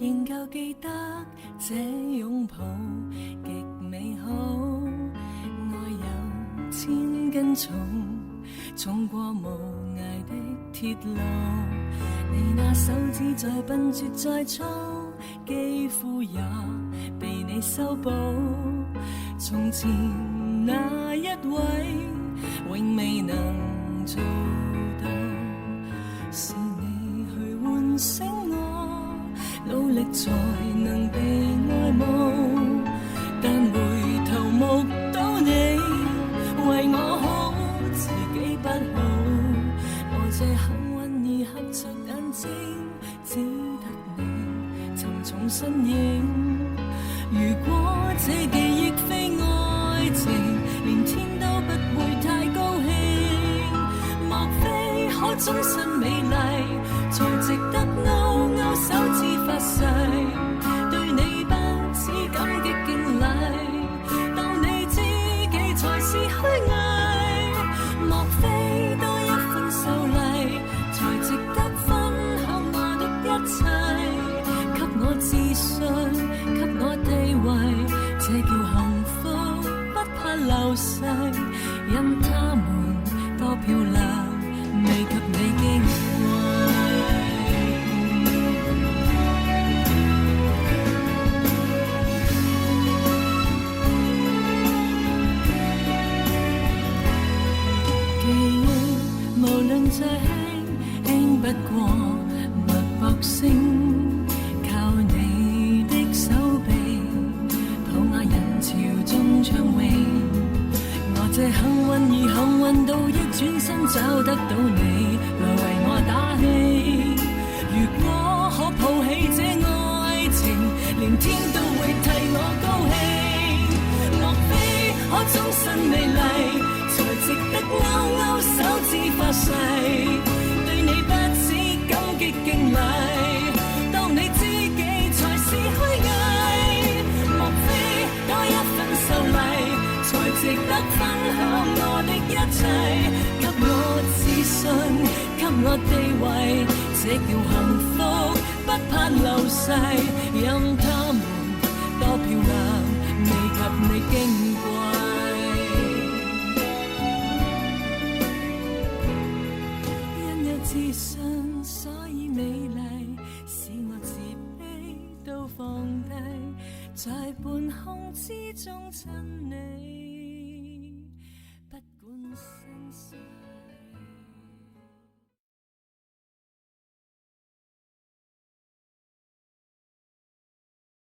仍舊記得這擁抱極美好。愛有千斤重，重過無涯的鐵路。你那手指再笨拙再粗，肌膚也被你修補。從前那一位永未能做到，是你去喚醒我，努力才能被愛慕。但回頭目睹你為我好，自己不好。我這幸運兒合着眼睛，只得你沉重身影。如果這記憶非愛情，連天都不會太高興。莫非可終身美麗，才值得勾勾手指發誓，對你不止感激敬禮，當你知己才是虛偽。莫非多一份秀麗，才值得分享我的一切，給我自信，給我地位，這叫幸福，不怕流逝。因他們多漂亮，未及你矜貴。記憶無論再輕，輕不過脈搏聲，靠你的手臂，抱雅人潮中暢泳。我這幸運兒幸運到一轉身找得到你，來為我打氣。如果可抱起這愛情，連天都會替我高興。莫非可終身美麗，才值得勾勾手指發誓，對你不止感激敬禮，當你知己才是虛偽。莫非多一份秀麗，才值得分享我的一切，給我自信，給我地位，這叫幸福，不怕流逝。任他們多漂亮，未及你矜貴。因有自信，所以美麗，使我自卑都放低，在半空之中親